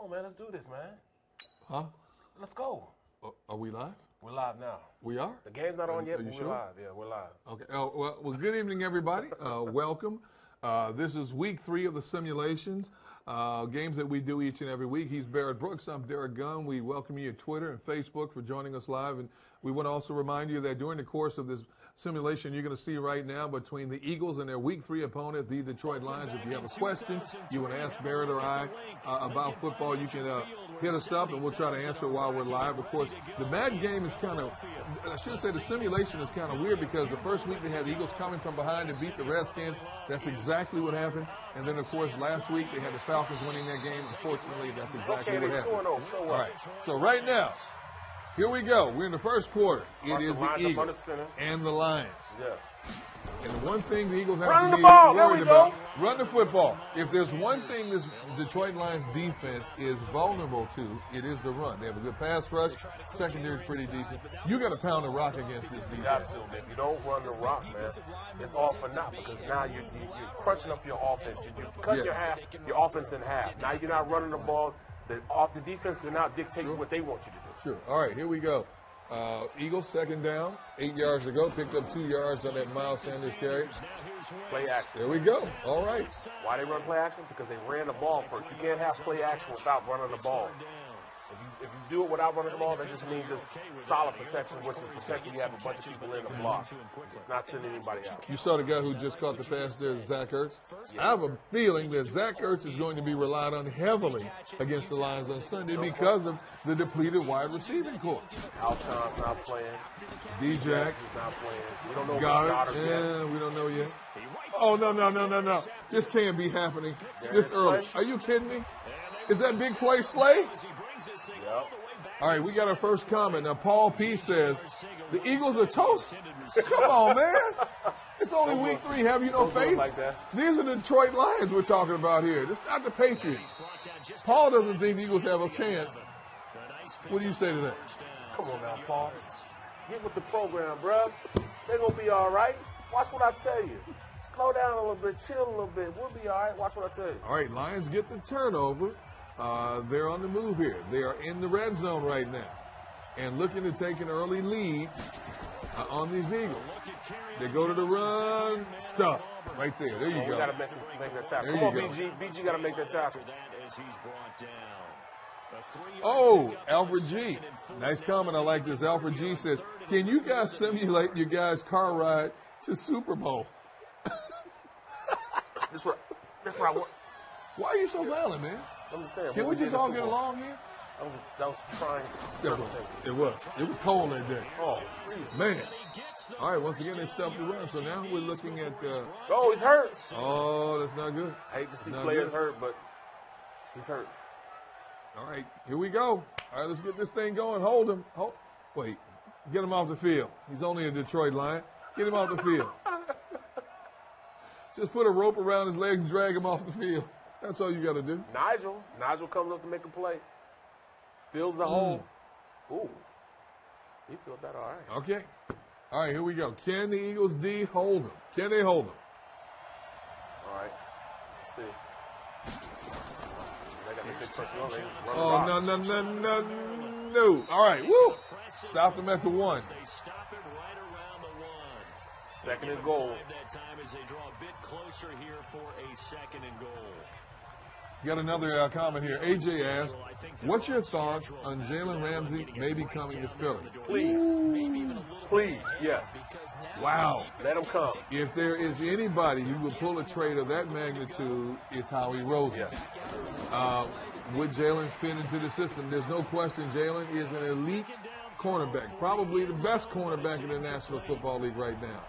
on, man. Let's do this, man. Huh? Let's go. Are we live? We're live now. We are? The game's not on yet, but sure? we're live. Yeah, we're live. Okay. Well, good evening, everybody. Welcome. This is week 3 of the simulations, games that we do each and every week. He's Barrett Brooks. I'm Derek Gunn. We welcome you at Twitter and Facebook for joining us live. And we want to also remind you that during the course of this simulation you're going to see right now between the Eagles and their week 3 opponent, the Detroit Lions, if you have a question you want to ask Barrett or I about football, you can hit us up and we'll try to answer it while we're live. Of course, the Mad game is kind of, I should say the simulation is kind of weird because the first week they had the Eagles coming from behind and beat the Redskins. That's exactly what happened. And then, of course, last week they had the Falcons winning that game. Unfortunately, that's exactly what happened. All right. So right now, here we go. We're in the first quarter. It is the Eagles and the Lions. Yes. And the one thing the Eagles have to be worried about, run the football. If there's one thing this Detroit Lions defense is vulnerable to, it is the run. They have a good pass rush. Secondary is pretty decent. You got to pound the rock against this defense. You got to. If you don't run the rock, man, it's all for naught because now you're crunching up your offense. You cut your offense in half. Now you're not running the ball. The defense can now dictate what they want you to do. Sure. All right, here we go. Eagles second down, 8 yards to go. Picked up 2 yards on that Miles Sanders carry. Play action. There we go. All right. Why they run play action? Because they ran the ball first. You can't have play action without running the ball. If you do it without running the ball, that just means it's solid protection, which is protecting you have a bunch of people in the block, not sending anybody out. You saw the guy who just caught the pass there, Zach Ertz. I have a feeling that Zach Ertz is going to be relied on heavily against the Lions on Sunday because of the depleted wide receiving corps. Alshon's not playing. D-Jack is not playing. We don't know Goddard yet. We don't know yet. Oh, no. This can't be happening this early. Are you kidding me? Is that big play Slay? Yep. All right, we got our first comment. Now, Paul P. says, the Eagles are toast? Come on, man. It's only week 3. Have you no faith? Like that. These are the Detroit Lions we're talking about here. This is not the Patriots. Paul doesn't think the Eagles have a chance. What do you say to that? Come on now, Paul. Get with the program, bruh. They're going to be all right. Watch what I tell you. Slow down a little bit. Chill a little bit. We'll be all right. Watch what I tell you. All right, Lions get the turnover. They're on the move here. They are in the red zone right now and looking to take an early lead on these Eagles. They go to the run. Stop. Right there. There you go. We got to make that tackle. Come on, BG. BG got to make that tackle. Oh, Alfred G. Nice comment. I like this. Alfred G says, can you guys simulate your guys' car ride to Super Bowl? That's what I want. Why are you so violent, man? I'm just saying. Can we just all get along here? That was trying. It was. It was cold that day. Oh, please. Man. All right, once again, they stuffed the run. So now we're looking at. Oh, he's hurt. Oh, that's not good. I hate to see players hurt, but he's hurt. All right, here we go. All right, let's get this thing going. Hold him. Wait. Get him off the field. He's only a Detroit Lion. Get him off the field. Just put a rope around his legs and drag him off the field. That's all you got to do. Nigel comes up to make a play. Fills the hole. Ooh. He feels that all right. Okay. All right, here we go. Can the Eagles D hold him? Can they hold him? All right. Let's see. They got the big pressure on. Oh, no. All right. Woo. Stop them at the 1. Second and goal. Got another comment here. AJ asked, what's your thoughts on Jalen Ramsey maybe coming to Philly? Please, yes. Wow. Let him come. If there is anybody who would pull a trade of that magnitude, it's Howie Roseman. Yes. Would Jalen fit into the system? There's no question Jalen is an elite cornerback, probably the best cornerback in the National Football League right now.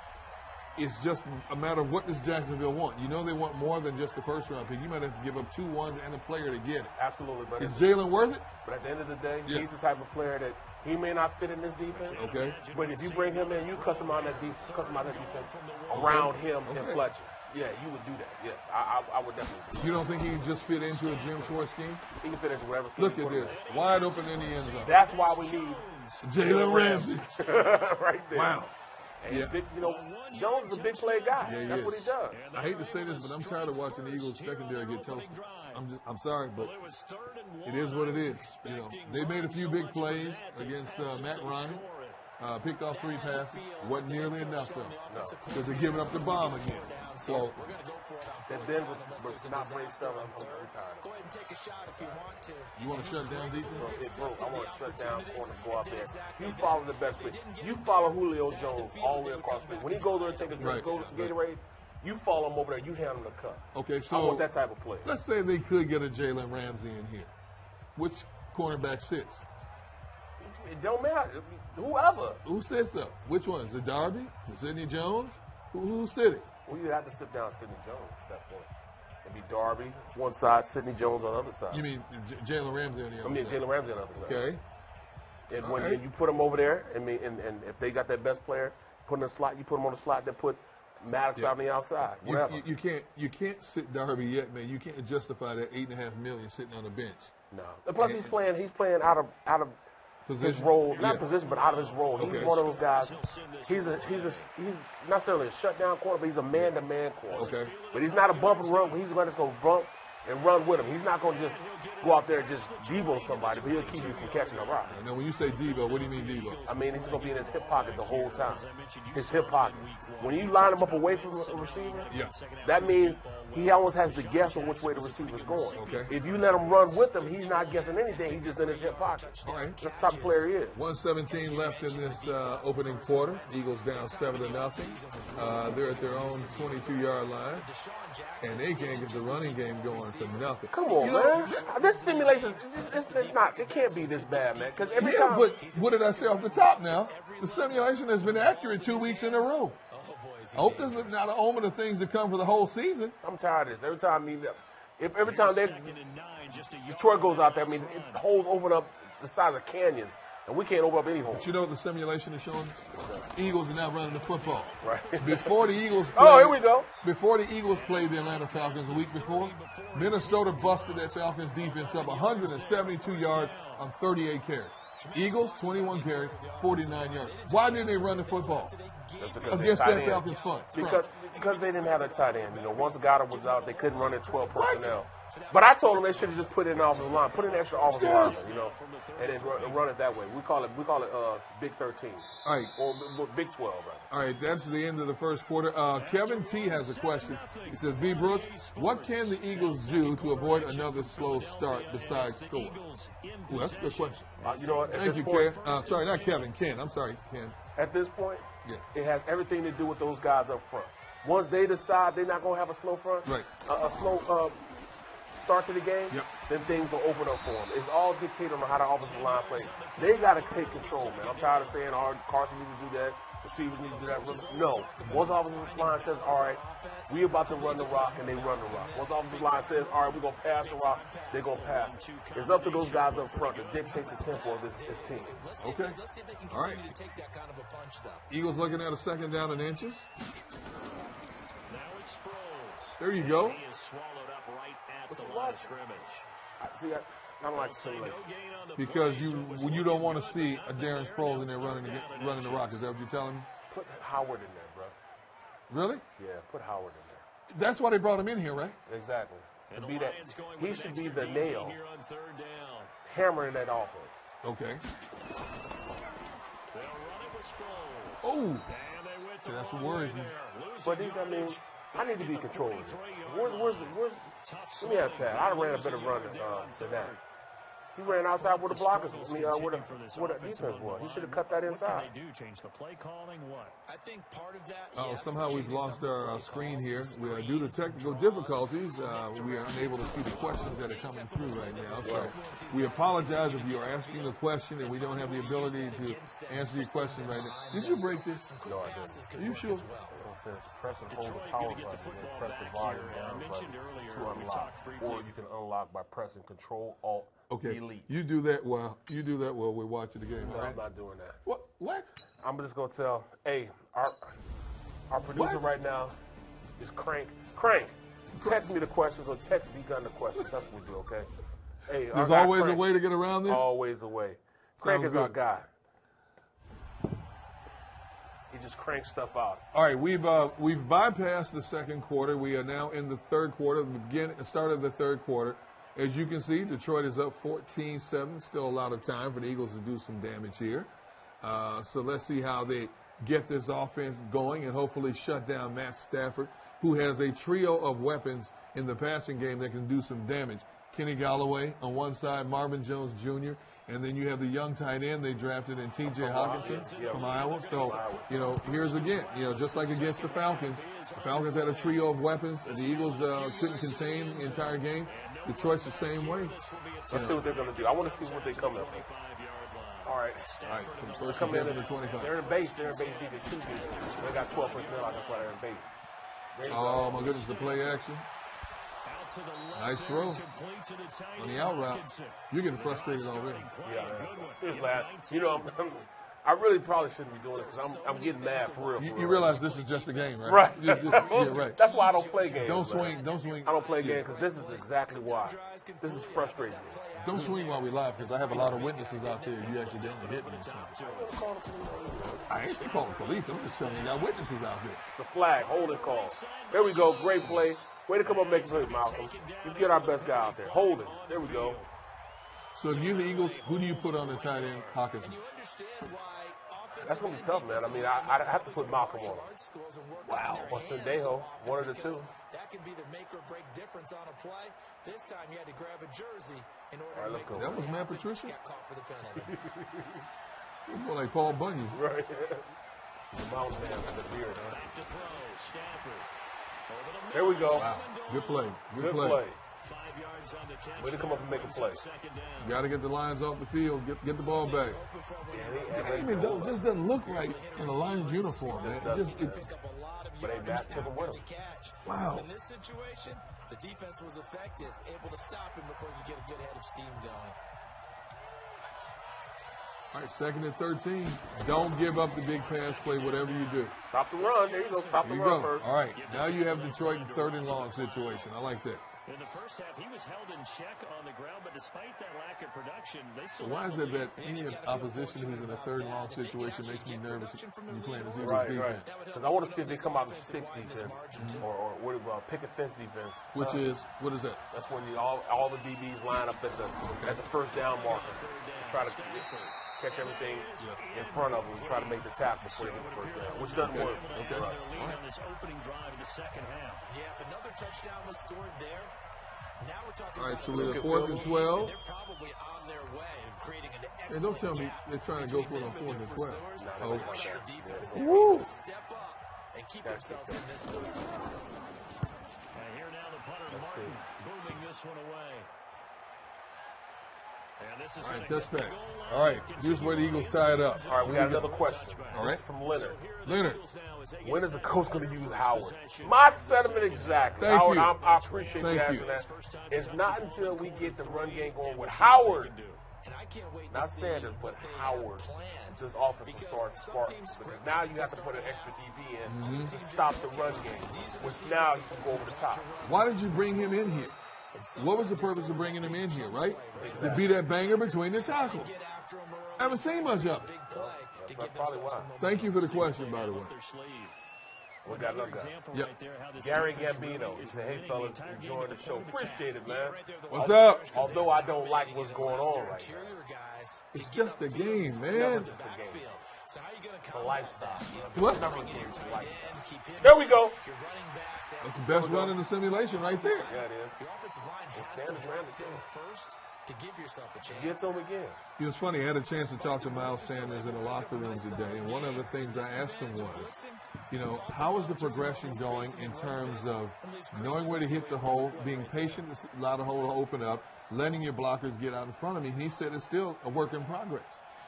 It's just a matter of what does Jacksonville want. You know they want more than just the first-round pick. You might have to give up 2 1s and a player to get it. Absolutely. But is Jalen worth it? But at the end of the day, he's the type of player that he may not fit in this defense. Okay. But if you bring him in, you customize that defense around him and Fletcher. Yeah, you would do that. Yes, I would definitely do that. You don't think he can just fit into a Jim Short scheme? He can fit into whatever scheme. Look at this. Wide open in the end zone. That's why we need Jalen Ramsey. Right there. Wow. And Jones is a big play guy. Yeah, That's what he does. I hate to say this, but I'm tired of watching the Eagles secondary get toasted. I'm sorry, but it is what it is. They made a few big plays against Matt Ryan. Picked off 3 passes. Wasn't nearly enough, though. No. Because they're giving up the bomb again. So that Ben was not great stuff. I'm tired. Go ahead and take a shot if you want to. You want to shut down defense? It broke. I want to shut down corner, go out there. You follow the best play. You follow Julio Jones all the way across the field. When he goes there and takes a drink, goes to Gatorade, you follow him over there. You hand him the cut. Okay, so I want that type of play. Let's say they could get a Jalen Ramsey in here. Which cornerback sits? It don't matter. Whoever. Who sits though? Which one? Is it Darby? Is it Sidney Jones? Who's sitting? Well, you have to sit down Sidney Jones at that point. It'd be Darby one side, Sidney Jones on the other side. You mean Jalen Ramsey on the other side? Jalen Ramsey on the other side. Okay. And when you put him over there, and if they got that best player, put him in the slot, you put him on the slot, then put Maddox out on the outside. Whatever. You can't sit Darby yet, man. You can't justify that $8.5 million sitting on the bench. No. And plus, he's playing out of his role, not position, but out of his role. He's one of those guys. He's not necessarily a shutdown corner, but he's a man-to-man corner. Okay. But he's not a bump and run. He's going to go bump and run with him. He's not going to just go out there and just Devo somebody, but he'll keep you from catching a rock. Now, when you say Devo, what do you mean Devo? I mean, he's going to be in his hip pocket the whole time. His hip pocket. When you line him up away from the receiver, that means he almost has to guess on which way the receiver's going. Okay. If you let him run with him, he's not guessing anything. He's just in his hip pocket. All right. That's the type of player he is. 1:17 left in this opening quarter. Eagles down 7-0. They're at their own 22-yard line, and they can't get the running game going for nothing. Come on, man. This simulation, it's not. It can't be this bad, man. Because every time. But what did I say off the top now? The simulation has been accurate 2 weeks in a row. I hope this is not an omen of things to come for the whole season. I'm tired of this. Every time Detroit goes out there, it holes open up the size of canyons, and we can't open up any holes. But you know what the simulation is showing? Eagles are now running the football. Right. Before the Eagles here we go. Before the Eagles played the Atlanta Falcons the week before, Minnesota busted that Falcons defense up 172 yards on 38 carries. Eagles, 21 carries, 49 yards. Why didn't they run the football against that Falcons front? Because they didn't have a tight end. Once Goddard was out, they couldn't run at 12 personnel. But I told them they should have just put in an offensive line, put in an extra offensive lineman, and then run it that way. We call it Big 13. All right. Or Big 12, right? All right, that's the end of the first quarter. Kevin T has a question. He says, B. Brooks, what can the Eagles do to avoid another slow start besides score? Well, that's a good question. You know what? Thank you, Ken. Sorry, not Kevin. Ken. I'm sorry, Ken. At this point, it has everything to do with those guys up front. Once they decide they're not going to have a slow front, a slow start to the game, then things will open up for them. It's all dictated on how the offensive line plays. They got to take control, man. I'm tired of saying, Carson needs to do that, receivers need to do that. No. Once the offensive line says, all right, we about to run the rock, and they run the rock. Once the offensive line says, all right, we're going to pass the rock, they're going to pass it. It's up to those guys up front to dictate the tempo of this team. Okay. All right. Eagles looking at a second down and inches. There you go. See, I don't like the simulation. Because you don't want to see a Darren Sproles in there running the rock. Is that what you're telling me? Put Howard in there, bro. Really? Yeah, put Howard in there. That's why they brought him in here, right? Exactly. To be that, he should be the nail hammering that offense. Okay. Oh, so that's what worries me. But I need to be controlling this. Where's let me ask that. I ran a better run than that. He ran outside where the blockers, where the defense was. He should have cut that inside. I think part of that. Somehow we've lost our screen here. Due to technical difficulties, we are unable to see the questions that are coming through right now. So we apologize if you are asking a question and we don't have the ability to answer your question right now. Did you break this? No, I didn't. Are you sure? It says press and hold the power button and press the volume down button to unlock. Or you can unlock by pressing Control Alt Delete. You do that while we're watching the game. No, right? I'm not doing that. What? I'm just gonna tell. Hey, our producer right now is Crank. Crank, text me the questions or text V-Gun the questions. That's what we do. Okay. Hey, there's always a way to get around this. Always a way. Crank is our guy. he just cranks stuff out. All right, we've bypassed the second quarter. We are now in the third quarter, the start of the third quarter. As you can see, Detroit is up 14-7. Still a lot of time for the Eagles to do some damage here. So let's see how they get this offense going and hopefully shut down Matt Stafford, who has a trio of weapons in the passing game that can do some damage. Kenny Galloway on one side, Marvin Jones Jr., and then you have the young tight end they drafted in T.J. Hawkinson from Iowa. So, here's again, just like against the Falcons had a trio of weapons, and the Eagles couldn't contain the entire game. Detroit's the same way. Let's see what they're going to do. I want to see what they come up with. All right. From the first come in to 25. They're in base. They're in base. They got 12 personnel. That's why they're in base. Oh, my goodness, the play action. Nice throw on the out route. You're getting frustrated already. Yeah, seriously. I really probably shouldn't be doing this because I'm getting mad for real. You realize this is just a game, right? Right. Right. That's why I don't play games. Don't swing. I don't play games because this is exactly why. This is frustrating me. Don't swing while we live because I have a lot of witnesses out there. You accidentally hit me. I ain't calling the police. I'm just telling you, got witnesses out there. It's a flag. Holding call. There we go. Great play. Way to come up and make a play, Malcolm. You get our best guy out there. Holding. There we go. So if you're the Eagles, who do you put on the tight end? Hawkinson. That's going to be tough, man. I mean, I have to put Malcolm on. Wow. Or Sendejo, one of the two. That could be the make or break difference on a play. This time he had to grab a jersey in order to make go. That was Matt Patricia? Got caught for the penalty. More like Paul Bunyan. Right. The mountain man with the beard, huh? There we go. Wow. Good play. Good play. Way to come up and make a play. You got to get the Lions off the field. Get the ball back. This doesn't look right in a Lions uniform, man. But they took him with him. Wow. In this situation, the defense was effective, able to stop him before he could get a good head of steam going. All right, 2nd and 13. Don't give up the big pass play, whatever you do. Stop the run. There you go. Stop the run first. All right, now you have Detroit in 3rd and long situation. I like that. In the first half, he was held in check on the ground, but despite that lack of production, they still. Why is it that any opposition who's in a 3rd and long situation makes me nervous when you're playing this Eagles defense? Right. Because I want to see if they come out in sticks defense or what about picket fence defense. What is that? That's when all the DBs line up at the first down marker. Try to catch everything in front of them and try to make the tackle before they get the first down, which doesn't work for us. On this opening drive of the second half. Yeah, if another touchdown was scored there, now we're talking all right, about so we're at 4th and 12. They're probably on their way of creating an excellent. And don't tell me they're trying to go for it on 4th and 12. Woo! Step up and keep themselves in this one. And here now the punter Martin booming this one away. All right, touchback. All right, here's where the Eagles tie it up. All right, we got another question. All right. From Leonard. Leonard. When is the coach going to use Howard? My sentiment exactly. Thank Howard, you. I appreciate you asking that. It's not until we get the run game going with Howard, not Sanders, but Howard, this offense will start. Because now you have to put an extra DB in to stop the run game, which now you can go over the top. Why did you bring him in here? What was the purpose of bringing him in here, right? To be that banger between the tackles. I haven't seen much of it. That's probably why. Thank you for the question, by the way. We got another guy. Yep. Gary Gambino. He said, hey, fellas, enjoying the show. Appreciate it, man. What's up? Although I don't like what's going on right now. It's just a game, man. It's just a game. It's a lifestyle. What? There we go. That's the best run in the simulation right there. Yeah, it is. Your offensive line has to block them first to give yourself a chance. Get them again. It was funny. I had a chance to talk to Miles Sanders in the locker room today, and one of the things I asked him was, how is the progression going in terms of knowing where to hit the hole, being patient to allow the hole to open up, letting your blockers get out in front of me? And he said it's still a work in progress.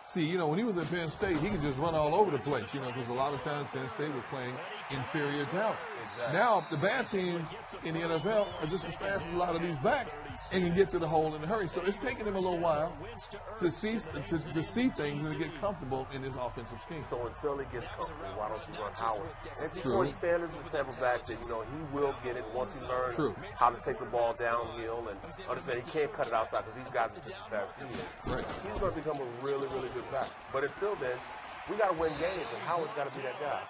See, when he was at Penn State, he could just run all over the place, because a lot of times Penn State was playing inferior talent. Exactly. Now, the bad teams in the NFL are just as fast as a lot of these backs and can get to the hole in a hurry. So it's taking him a little while to see things and to get comfortable in his offensive scheme. So until he gets comfortable, why don't you run Howard? And Detroit Sanders is the type of back that, he will get it once he learns how to take the ball downhill and understand he can't cut it outside because these guys are just as fast as he is. Right. He's going to become a really, really good back. But until then, We got to win games, and Howard's got to be that guy.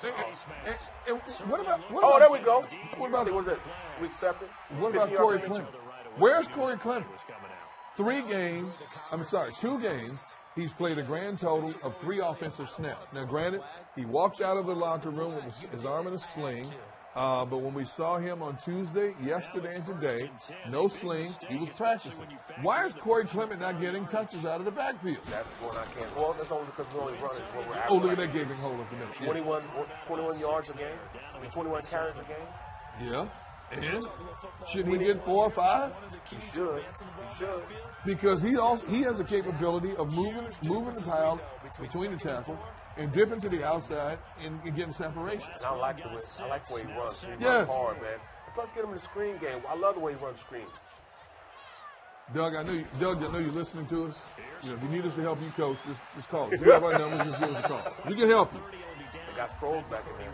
And what about? There we go. What about? Was it week 7? What about Corey Clement? Where's Corey Clement? 2 games. He's played a grand total of 3 offensive snaps. Now, granted, he walked out of the locker room with his arm in a sling. But when we saw him on Tuesday, yesterday, and today, no sling, he was practicing. Why is Corey Clement not getting touches out of the backfield? That's one I can't. Well, that's only because we're only running what we're Oh, look at that gaping hole up the middle. 21 yards a game. 21 carries a game. Yeah. And should he get 4 or 5? He should. Because he has a capability of moving the pile between the tackles and dipping to the outside and getting separation. And I like the way he runs. He Yes. runs hard, man. Plus, get him in the screen game. I love the way he runs screens. Doug, I know you're listening to us. If you need us to help you coach, just call us. You have our numbers, just give us a call. We can help you. They got Sproles back in there.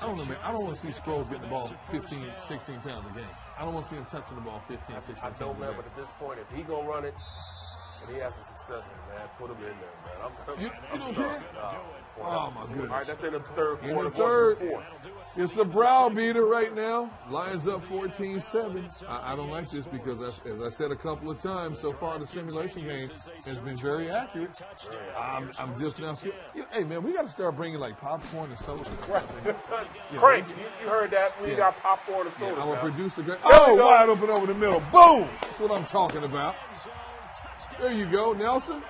I don't know, man. I don't want to see Sproles getting the ball 15, 16 times a game. I don't want to see him touching the ball 15, 16 times a game. I know, man, but at this point, if he going to run it and he has some success in it, man, put him in there, man. You don't care? Oh, my goodness. All right, that's in the third quarter. In the third, it's a brow beater right now. Lions up 14-7. I don't like this because, as I said a couple of times, so far the simulation game has been very accurate. I'm just now scared. Hey, man, we got to start bringing, like, popcorn and soda. Right. Frank, you heard that. We got popcorn and soda. Our producer, wide open over the middle. Boom! That's what I'm talking about. There you go, Nelson.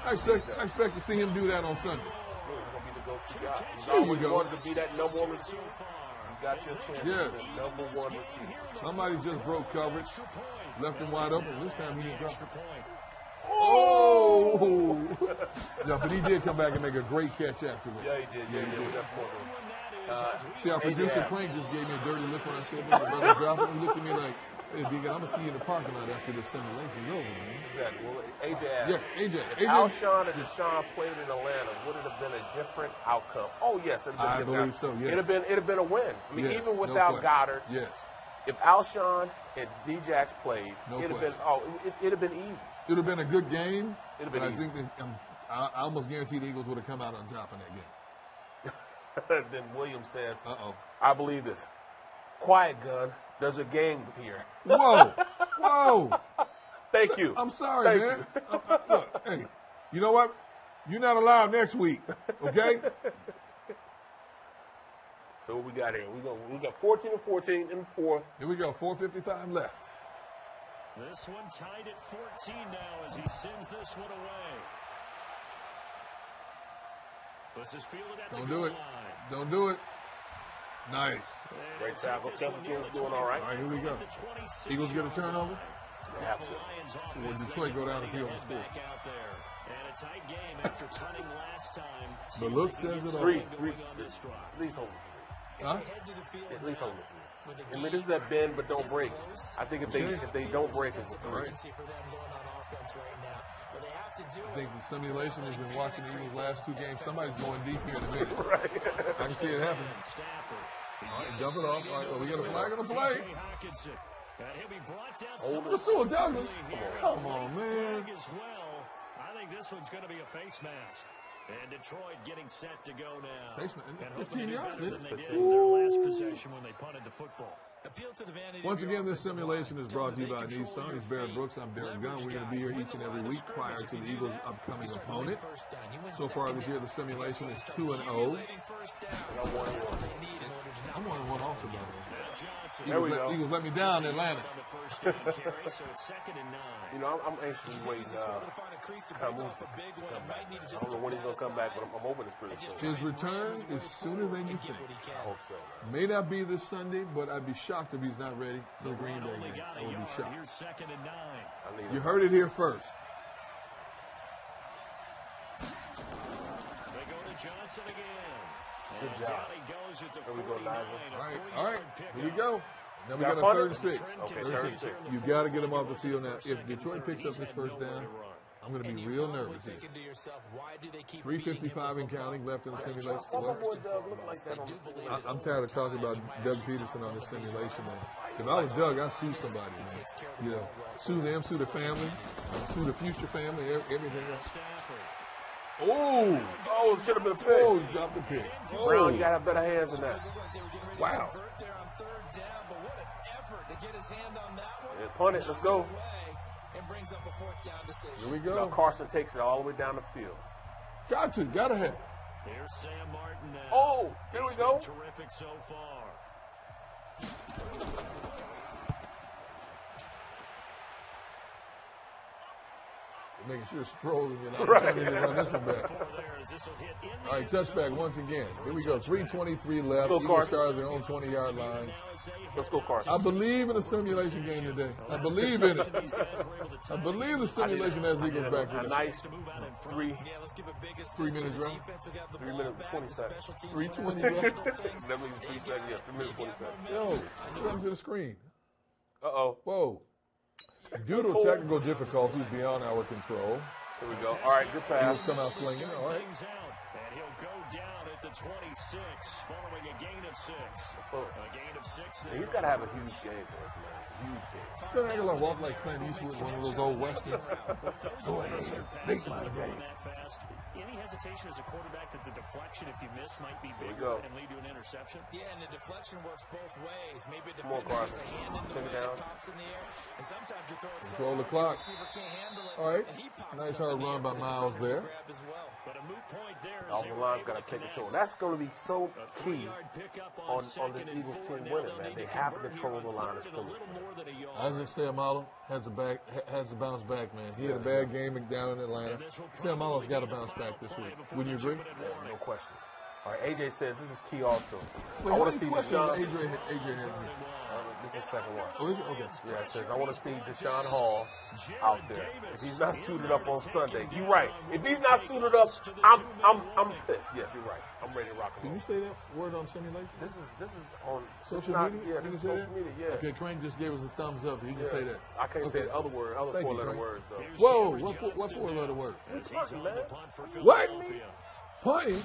I expect to see him do that on Sunday. There you go. Wanted to be that number 1 receiver. You got your chance. Yes. Number 1 receiver. Somebody just broke coverage, left him wide open. This time he didn't drop it. Oh! Yeah, but he did come back and make a great catch afterwards. Yeah, he did. That's See, our producer Frank just gave me a dirty look when I said that. Brother dropping. He looked at me like, "Hey, Deacon, I'm gonna see you in the parking lot after this simulation's over, man." Exactly. Well, AJ asked. Yeah, AJ. If Alshon and Deshaun played in Atlanta, would it have been a different outcome? Oh yes, it'd have been I believe so. Yes. It'd have been a win. I mean, even without Goddard. Yes. If Alshon and Djax played, it'd have been it'd have been even. It'd have been a good game. It'd have been. I think that I almost guarantee the Eagles would have come out on top in that game. Then Williams says, "Uh-oh, I believe this. Quiet, gun. There's a game here." Whoa! Thank you. I'm sorry, man. Look, hey, you know what? You're not allowed next week, okay? So what we got here? We got 14-14 in the fourth. Here we go. 4:55 left. This one tied at 14 now as he sends this one away. This is fielded at Don't the do it. line. Don't do it. Nice. Great tackle. Kevin King's doing all right. All right, here we go. Eagles get a turnover. They have to. Or Detroit go down the field and score. And a tight game after punting last time. But look says it all. Three. At least hold it. Huh? At least hold it. I mean, this is that bend but don't break. I think if they don't break, it's a 3. I think the simulation has been watching the Eagles' last 2 games. Somebody's going deep here in a minute. Right. I can see it happening. All right, dump it off. All right, well, we got a flag on the play. Rasul Douglas. Come on, man. I think this one's going to be a face mask. And Detroit getting set to go now. Face mask. 15 yards. Than they did in their last possession when they punted the football. Once again, this simulation is brought to you by Nissan. He's Barrett Brooks. I'm Derek Gunn. We're going to be here each and every week prior to the Eagles' upcoming opponent. So far this year, the simulation is 2-0. I'm 1-1 also, by the way. Eagles let me down in Atlanta. You know, I'm anxiously waiting to come back. I don't know when he's going to come back, but I'm hoping it's pretty soon. His return is sooner than you think. I hope so. May not be this Sunday, but I'd be shocked if he's not ready for the Green Bay game. I would be shocked. You heard it here first. They go to Johnson again. Good job. There we go, Nigel. All right. Here we go. Now we got a 3rd and 6. Okay, 3rd and 6. You've got to get him off the field now. If Detroit picks up this first down, I'm going to be real nervous here. 3:55 and counting left in the simulation. I'm tired of talking about Doug Peterson on this simulation, man. If I was Doug, I'd sue somebody, man. You know, sue them, sue the family, sue the future family, everything else. Oh, Oh, it should have been a pick. oh, he dropped the pick. Oh. Brown, you got to have better hands than that. Wow. Yeah, punt it. Let's go. Here we Now go. Carson takes it all the way down the field. Gotta have. Here's Sam Martin now. Oh, there we He's go. been terrific so far. Making sure Sproles is an opportunity to run this one back. Four there as this will hit in the All right, end zone. touchback once again. Here we go. 3:23 left. Go, Eagles Carson. start their own 20-yard line. Let's go, Carson. I believe in the simulation game today. I believe in it. I believe the simulation has Eagles back A today. nice 3 3 minutes run. 3 minutes and 20 seconds. 3:20 That left. means 3 seconds. Yeah, 3 minutes 20 seconds. Yo, come to the screen. Uh-oh. Whoa. Due to technical difficulties beyond our control, Here we go. All right, good pass. Eagles come out slinging. All right. Things out, and he'll go down at the 26 following a gain of 6. So, A gain of 6 there. he's got to have a huge game for us, man. A huge game. Don't act like walk like Clint Eastwood, one of those old westerns. Go ahead, make my day. That fast. Any hesitation as a quarterback that the deflection, if you miss, might be There you bigger go. and lead to an interception? Yeah, and the deflection works both ways. Maybe a Come on, defender gets a Carson. hand in the Take it way, down. it pops in the air, and sometimes you throw it so Control the hard, clock. receiver can't handle it, All right. and he pops Nice it up hard in the run air by for the Miles defenders to there. grab as well. But a moot point there. as Offensive they were line's able got to take connect. control. That's going to be so A key 3-yard pickup on second this and Eagles 4. team Now winning, they'll man. need They to have to convert control here the on line of third and a scrimmage. little more than a yard. Isaac Seumalo has to bounce back, man. He had a bad game down in Atlanta. Seumalo's got to bounce back this week. Wouldn't you agree? Yeah, no question. All right, AJ says this is key also. Wait, I how want to many see questions Deshaun. AJ had here? This is the second one. Oh, is it? Okay. Yeah, it says I want to see Deshaun Hall out there. If he's not suited up on Sunday, you're right. If he's not suited up, I'm pissed. Yes, you're right. I'm ready to rock Can and you roll. say that word on simulation? This is on Social not, media? Yeah, You this is can say social that? media. Yeah. Okay, Crank just gave us a thumbs up. He can say that. I can't say the other word, other Thank you, four-letter Frank. words though. Whoa, what four-letter word? As he's on the punt for What? Philadelphia. Punting?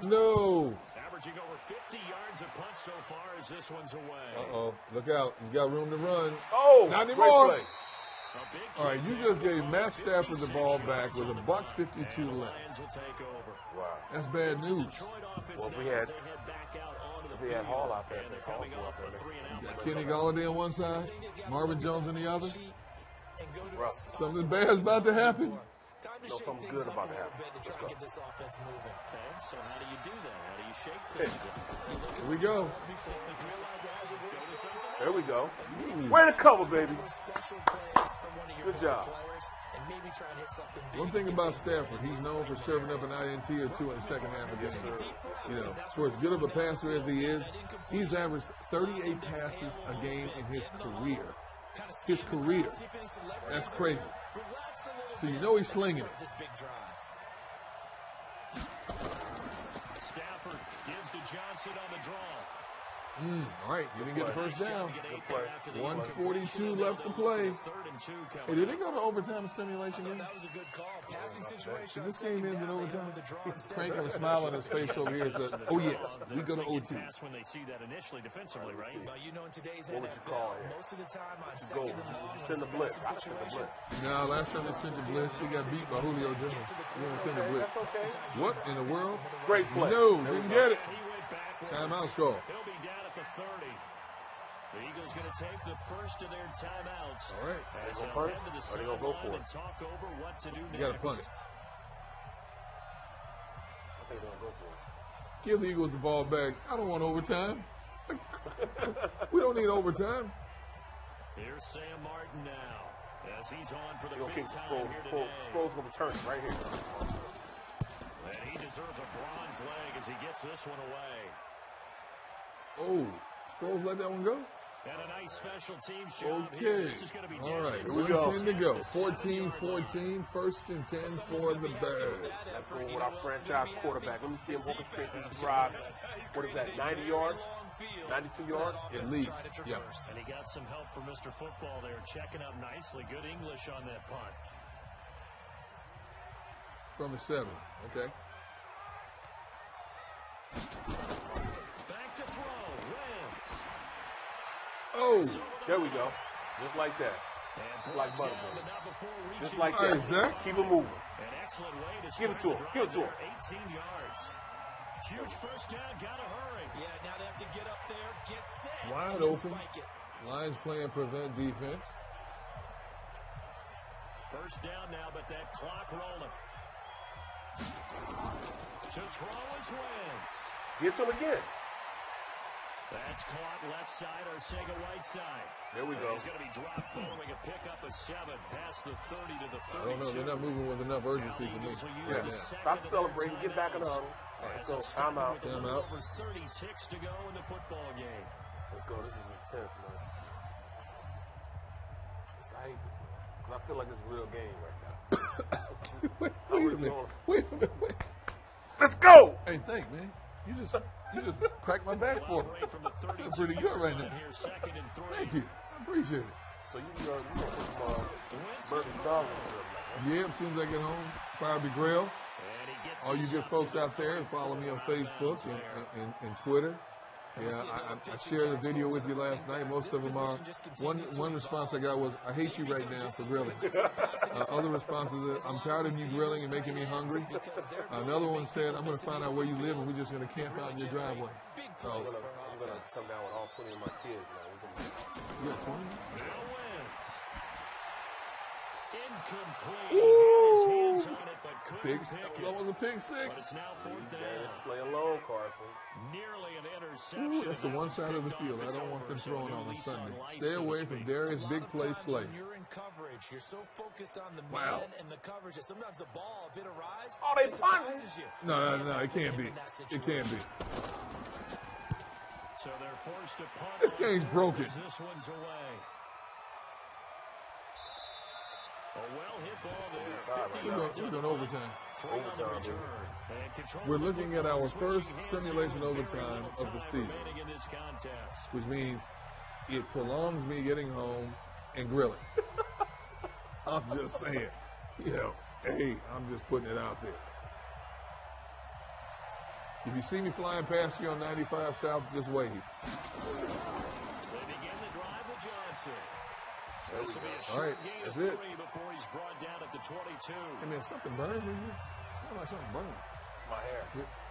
No. Averaging over 50 yards a punt so far as this one's away. Uh-oh. Look out. You got room to run. Oh, Not great anymore. play. A big All right, you kick just there. gave Matt Stafford the ball 56 back with yards a on buck the punt. 52 And the left. Lions will take over. Wow. That's bad news. Detroit offense Well, if we now had- as they head back out onto the if we had field. Hall out there, And they're if Hall coming was off out there, a 3-and-out. You got Kenny Galladay on one side, Marvin Jones on the other. And go to Rough. Something bad's about to happen. Time to No, shake something things good up about a to little happen. bit to try and get this offense moving. Okay, so how do you do that? How do you shake things up? Here we go. Realize it hasn't worked so far. There we go. Way to cover, baby. Special plays from one of your Good job. players and maybe try and hit something big. One thing about Stafford, he's known for serving up an INT or two in the second half of the game. You know, for as good of a passer as he is, he's averaged 38 passes a game in his career. His career. That's crazy. So you know he's slinging it. This big drive. Stafford gives to Johnson on the draw. All right, you didn't get the first down. Get 8 play. there after the 1:42 left to play. 3rd and 2 Hey, coming did up. it go to overtime in simulation game? That was a good call. Passing situation. This game ends in overtime. Frank with a smile on his face over here said, "Oh yes, we go to OT." Pass when they see that initially defensively, right? Well, you know, in today's What would you NFL, call it? most of the time on Go. second and long, Send the blitz. passing Send the situation, blitz. No, last time they sent the blitz, they got beat by Julio Jones. You want to send the Okay, blitz? that's okay. What in the world? Great play. No, didn't get it. He went backwards. Timeout score. He'll be down at the 30. The Eagles going to take the first of their timeouts. All right. As They they'll gonna punt head to the it, or they gonna go sideline for it? and talk over what to do next. You got to punt it. I think they're gonna go for it. Give the Eagles the ball back. I don't want overtime. We don't need overtime. Here's Sam Martin now as he's on for the He'll kick fifth time Sproles. here today. Sproles gonna return it right here. And he deserves a bronze leg as he gets this one away. Oh, Sproles let that one go? And a nice special teams job here. Okay. This is going to be All right. deadly. we go. 1:10 to go. 14-14. First and 10 for the Bears. That's going with our franchise quarterback. Let me see him orchestrate this drive. What is that, 90 yards? 92 yards? At least. Yeah. And he got some help from Mr. Football there, checking up nicely. Good English on that punt. From the 7. Okay. Back to throw. Wentz. Oh. There we go. Just like that. And Just like brought down, Butterfield. but not before Just reaching like All that. right, Zach. Keep it moving. an excellent way to Give it to him. Give it to him. 18 yards. Huge first down. Got to hurry. Yeah, now they have to get up there, get set. Wide and then open. spike it. Lions playing prevent defense. First down now, but that clock rolling. To throw is Wentz. Get to him again. That's caught left side, Arcega right side. There we go. He's going to be dropped following a pick up a 7 past the 30 to the 32. I don't know. They're not moving with enough urgency for me. Yeah. Stop celebrating. Get back in the huddle. All right, so time out. Time out. Over 30 ticks to go in the football game. Let's go. This is intense, man. I hate this, man. Because I feel like it's a real game right now. Wait a minute. Wait a minute. Wait. Let's go! Hey, thank man. You just cracked my back for me. I feel pretty good right now. Thank you. I appreciate it. So you gonna put some Murphy's dog in Yeah, as soon as I get home, Fire Be Grill. All you good folks out there, follow me on Facebook and Twitter. Yeah, I shared a video with you last night. Most of them are. One response I got was, I hate you right now for grilling. Other responses are, I'm tired of you grilling and making me hungry. Another one said, I'm going to find out where you live and we're just going to camp out in your driveway. So, I'm going to come down with all 20 of my kids now. you got 20? Incomplete. He had his hands on it, but couldn't Pig, pick that it. was almost a pick But six. it's now fourth Yeah, down. play alone, Carson. Nearly an interception. Ooh, that's the and that one was side of the picked field off. I It's don't want over. them So throwing new on a lease Sunday. life, Stay so to away from speak. Darius A Big lot of Play times Slay. when you're in coverage, you're so focused on the Wow. man and the coverage that sometimes the ball, if it arrives, Oh, they it surprises punted. you. No, it can't be. In that It can't be. So they're forced to punt. This on game's fourth broken. as This one's away. A well-hit ball there. 50 yards We're going overtime. Three on the return. And control We're of the looking at football, our switching first hands simulation here with very overtime little of the time season. remaining in this contest. Which means it prolongs me getting home and grilling. I'm just saying. You know, hey, I'm just putting it out there. If you see me flying past you on 95 South, just wave. They begin the drive with Johnson. This will be a All right, short gain of that's it. 3 before he's brought down at the 22. Hey, man, something burns in here. Sound like something burns. My hair.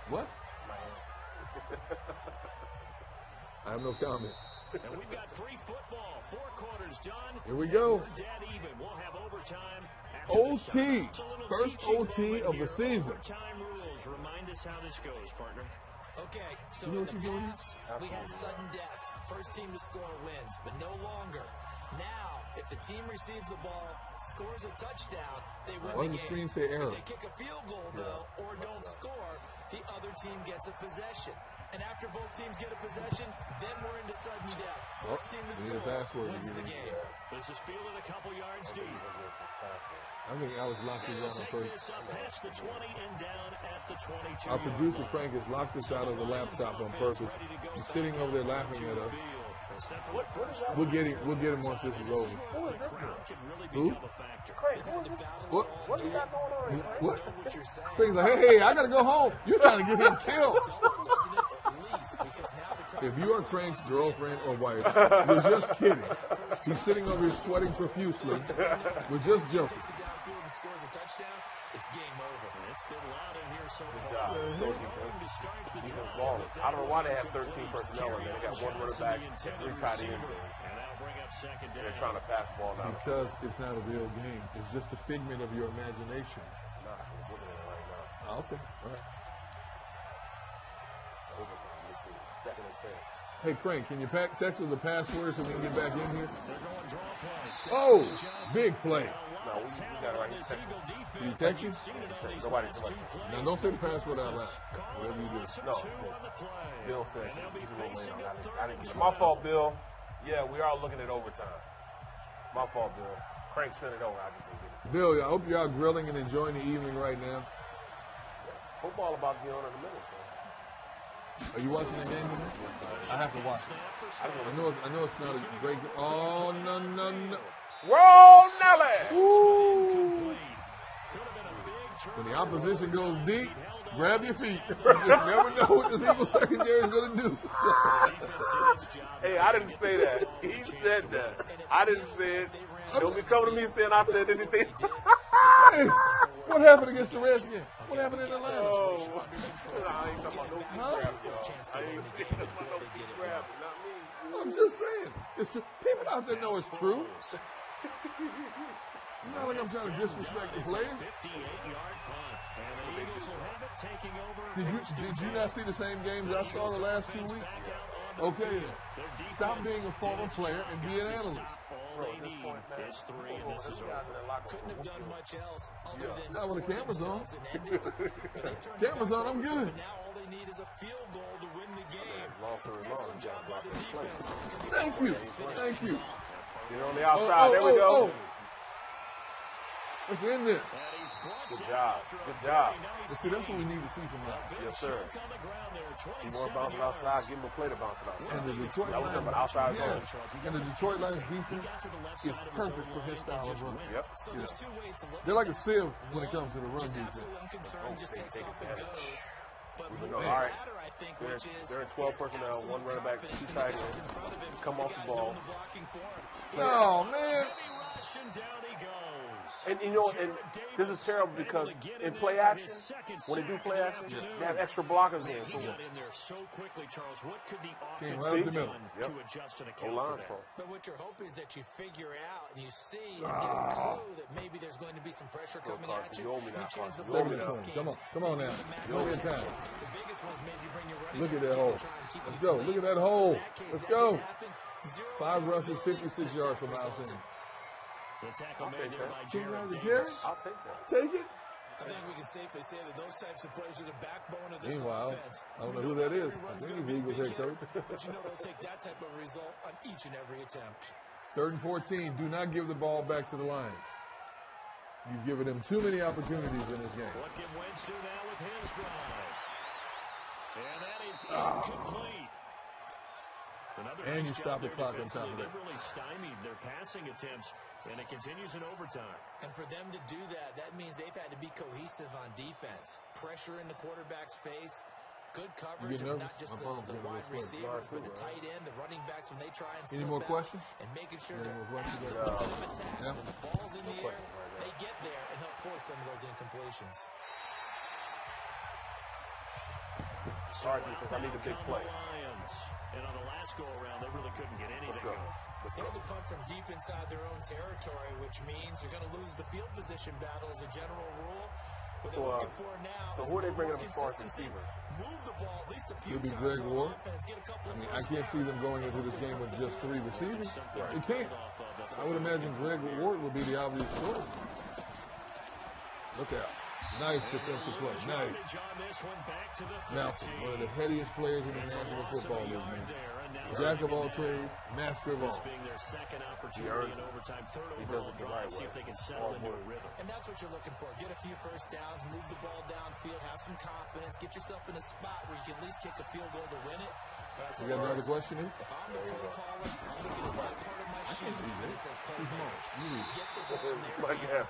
What? My hair. I have no comment. And we've got free football. 4 quarters done. Here we go. We're dead even. We'll have overtime after this OT. time. It's a little First teaching OT moment of the here. season. Overtime rules. Remind us how this goes, partner. Okay, so You know in what the you're doing? past, we had sudden death. First team to score wins, but no longer. Now, if the team receives the ball, scores a touchdown, they win Why the does the game. screen say error? If they kick a field goal, though, or don't score, the other team gets a possession. And after both teams get a possession, then we're into sudden death. First team to we need a score password wins the again. game. This is fielded a couple yards deep. I think Alex locked this They'll out on take purpose. this up past the 20 and down at the 22. Our producer Frank has locked this out of the laptop on purpose. He's sitting over there laughing at us. We'll get him once this is over. Who is this guy? Who? Craig, who is this? What? What do you got going on here? What? Frank's like, hey, I gotta go home. You're trying to get him killed. Doesn't it? At least, because now the crowd If you are Crank's girlfriend or wife, we're just kidding. He's sitting over here sweating profusely. We're just joking. takes it downfield and scores a touchdown, it's game over. It's been loud in here so Good far. job. They're going to start the He's drive. balling. I don't know why they have 13 personnel in there. They got one running back and 3 tight ends. And that'll bring up second down. They're trying to pass the ball now. Because it's not a real game. It's just a figment of your imagination. Nah, we're looking at it right now. Okay. All right. Overtime. Let's see. 2nd and 10. Hey, Crank, can you text us a password so we can get back in here? They're going draw play. Oh, big play. No, we got it right here. Did he text you? Nobody. Now, don't say the password out loud. Whatever you do. No. Bill says he's a little late on that. I didn't. My fault, Bill. Yeah, we are looking at overtime. My fault, Bill. Crank sent it over. I just didn't get it. Bill, I hope y'all grilling and enjoying the evening right now. Football about to be on in a minute, so. Are you watching the game tonight? I have to watch it. I know it's not a great game. Oh, no. Roll Nelly! Ooh. When the opposition goes deep, grab your feet. You just never know what this Eagles secondary is going to do. Hey, I didn't say that. He said that. I didn't say it. Don't be coming to me saying I said anything. Hey, What happened against the Redskins? What happened in Atlanta? Oh, I ain't talking about no key grab, y'all. I ain't talking about no key grab, not me. I'm just saying. It's true. People out there know it's true. It's not like I'm trying to disrespect the players. 58-yard punt. And the Eagles will have it taking over. Did you not see the same games I saw the last 2 weeks? Okay, then. Stop being a former player and be an analyst. All they need is 3, and this is over. Couldn't have done much else other than Not when the camera's on. Camera's on, I'm good. Now all they need is a field goal to win the game. Excellent job by the defense. Thank you. Thank you. Get on the outside. There we go. Let's end this. Good job. Good job. See, that's what we need to see from that. Yes, sir. He more bouncing outside. Give him a play to bounce it outside. And the Detroit That was Lions, nothing but outside zone. and the Detroit Lions defense is perfect for his style of run. Yep. So there's two ways to look They're like a sieve when it comes to the run just defense. absolute unconcerned, just takes off and goes. But All more right. matter, I think, which is They're in 12 personnel, one running back, 2 tight ends. Come off the ball. Oh, man. And down he goes. And you know, and this is terrible because in play action, when they do play action, they have extra blockers in. So He got in there so quickly, Charles. What could the Came offense right up have the done middle. to adjust and account O-line's for fault. that? But what you're hoping is that you figure out and you see and get a clue that maybe there's going to be some pressure coming at Carson, you. you owe me now, change the Carson. You owe me focus now. schemes. Come on now. Don't be in time. The biggest ones maybe bring your running Look at back that in hole. to try and keep Let's you go. clean. Look at that hole. In that case, Let's that go. can happen. 5 rushes, 56 yards from Miles Sanders. The tackle I'll made take there that. by 2 Jared yards a Davis. carry? I'll take that. Take it. I think we can safely say that those types of plays are the backbone of this Meanwhile, offense. I don't know who that is. I think he's the Eagles head coach. But you know they'll take that type of result on each and every attempt. 3rd and 14. Do not give the ball back to the Lions. You've given them too many opportunities in this game. What can Wentz do now with his drive? And that is incomplete. Another And nice you stop job the there clock on defensively. top of that. They've really stymied their passing attempts, and it continues in overtime. And for them to do that, that means they've had to be cohesive on defense. Pressure in the quarterback's face, good coverage get of nervous? not just My the phone's getting a wide little slow. receivers, but the tight end, the running backs when they try and Any slip more out questions? and making sure Any they're more questions? after the attack. Yeah. When the ball's in the air, they get there and help force some of those incompletions. Sorry, defense. I need a big play. Lions. And on the last go-around, they really couldn't get anything Let's go. going. They had to punt from deep inside their own territory, which means you're going to lose the field position battle as a general rule. What they're looking for now So is who are they more bringing up as far as consistency. receiver? Move the ball at least a few It'll be times Greg on Ward. offense. Get a couple of I first can't see downs. them going into this game with just 3 receivers. They can't. Off of, that's I would imagine Greg Ward would be the obvious choice. Look out. Nice defensive play. Nice. yardage on this one, back to the 13. Malcolm, one of the headiest players in the National Football League, man. Jack of all trades, master of all. This being their second opportunity in overtime, third overall drive, see if they can settle into a rhythm. And that's what you're looking for. Get a few first downs, move the ball downfield, have some confidence, get yourself in a spot where you can at least kick a field goal to win it. But You got another question here? if I'm the play caller, I'm looking at that part of my sheet that says playmakers. Get the ball in there. My God.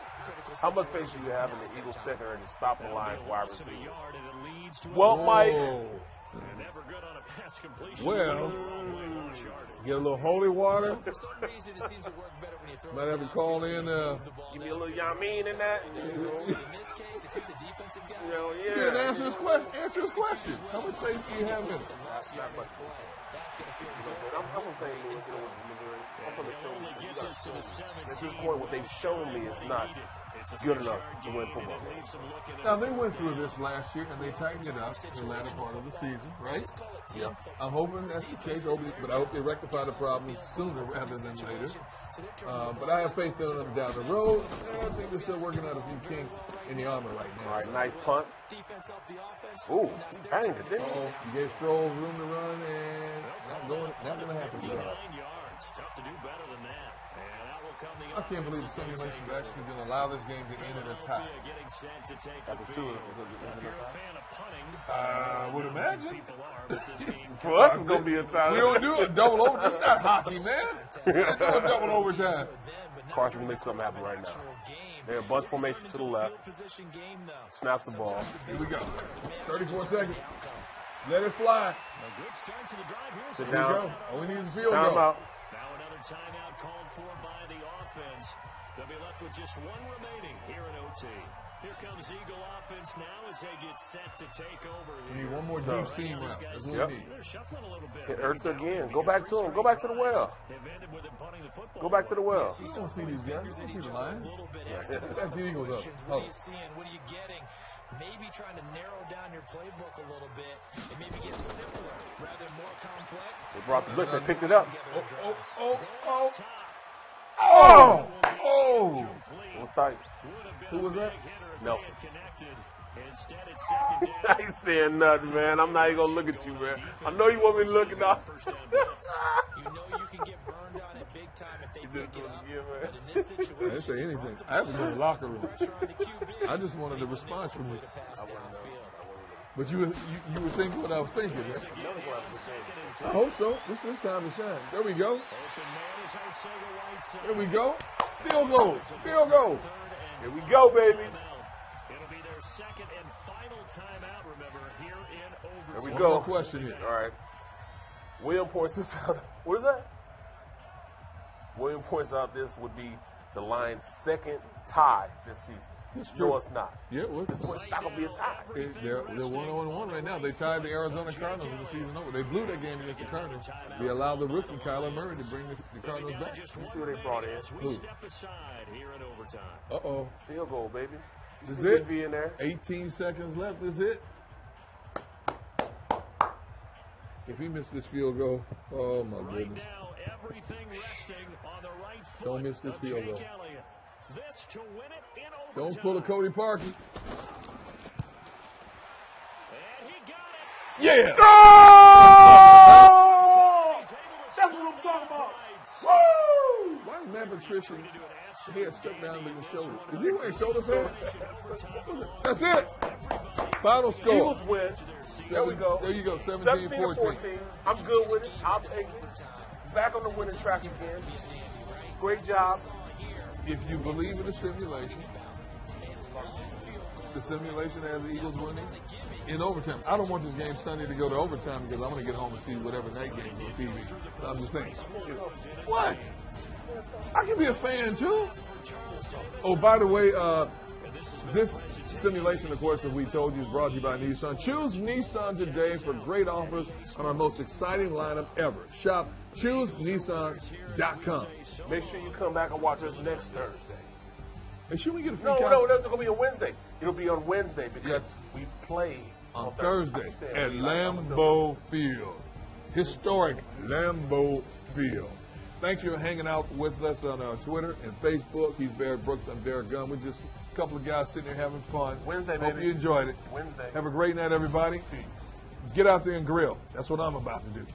How much faith do you have in the Eagles secondary to stop the Lions wide Loss of a receiver? yard, and it leads to Well, Mike. Oh. never good on a pass completion. Well, Lost yardage. get a little holy water. For some reason, it seems to work better when you throw Might it have to call in. Give me a little Yamin in that. in this case, if you're the defensive guy, Yeah, answer his question. Answer his question. How much faith do you have in it? lost yardage play. That's going to feel good. I'm from St. Louis, Missouri. I'm from the They'll only show. get this to the 17. At this point, what they've shown me is not good enough to win football games. Now, they went through this last year, and they tightened it up in the latter part of the season, right? Yeah. I'm hoping that's the case, but I hope they rectify the problem sooner rather than later. But I have faith in them down the road. I think they're still working out a few kinks in the armor right now. All right, nice punt. Defense helped the offense. Ooh, he banged it, didn't he? You gave Sproles room to run, and not going to happen today. 9 yards. Tough to do better than that. And out will come the I can't believe the simulation is actually going to allow this game to end in a tie. Getting set to take That the was field. two. If you're a fan of punting, I would imagine. people are, but this game For us, it's going to be a tie. We don't do a double overtime. It's not hockey, man. We don't do a double overtime. Carson can make something happen right now. They're a bunch formation to the left. Snaps the ball. Here we go. 34 seconds. Let it fly. a good start to the drive here. Sit Here we down. go. All we need is a field Time goal. out. Now another timeout called for by the offense. They'll be left with just one remaining here in OT. Here comes Eagle offense now as they get set to take over. We need one more deep seam route. That's what we need. They're shuffling a little bit. It hurts again. Go back to him. Go back to the well. They've ended with him punting the football. Go back to the well. You don't see these guys. You don't see the line. Back the Eagles up. What are you seeing? What are you getting? Maybe trying to narrow down your playbook a little bit and maybe get simpler rather than more complex. They brought the blitz. They picked it up. Oh! It was tight. Who was that? Nelson. Instead, it's second I down. ain't saying nothing, man. I'm not even going to look at you, man. I know you want me to look at that. You know you can get burned on it big time if they pick it up. But in this I didn't situation, say anything. I haven't been in the locker room. pressure on the QB. I just wanted a response from you. To pass downfield. But you were thinking what I was thinking, man. I hope so. This is time to shine. There we go. There we go. Field goal. Field goal. Here we go, baby. It'll be their second and final timeout, remember, here in overtime. There we One go. more question here. All right. William points this out. What is that? William points out this would be the Lions' second tie this season. It's No, true. it's not. Yeah, what? It's not going to be a tie. They're 1-1 right now. They tied the Arizona Cardinals in the season over. They blew that game against the Cardinals. They allowed the rookie Kyler Murray to bring the Cardinals back. You see what they brought in. We step aside here in overtime. Uh-oh. Field goal, baby. You This see is it. V in there. 18 seconds left. This is it. If he missed this field goal, oh my Right goodness. now, everything resting on the right foot. Don't miss this of field Jake goal. Elliott. This to win it in overtime. Don't pull a Cody Parkey. And he got it. Yeah! Oh! He's able to That's what I'm talking about. Woo! Why is Matt Patricia head stuck down with his shoulder? Is he wearing shoulder pads? That's it. Final score. Eagles win. There we go. There you go. 17-14. 17-14. I'm good with it. I'll take it. Back on the winning track again. Great job. If you believe in the simulation has the Eagles winning in overtime. I don't want this game Sunday to go to overtime because I'm going to get home and see whatever night game is on TV. So I'm just saying. What? I can be a fan too. Oh, by the way, this simulation, of course, as we told you, is brought to you by Nissan. Choose Nissan today for great offers on our most exciting lineup ever. Shop ChooseNissan.com. Make sure you come back and watch us next Thursday. Hey, should we get a free No, copy? that's going to be on Wednesday. It'll be on Wednesday because we play on Thursday at Lambeau Field. Historic Lambeau Field. Thanks for hanging out with us on Twitter and Facebook. He's Barrett Brooks. I'm Derek Gunn. We're just a couple of guys sitting there having fun. Wednesday, Hope baby. you enjoyed it. Wednesday. Have a great night, everybody. Get out there and grill. That's what I'm about to do.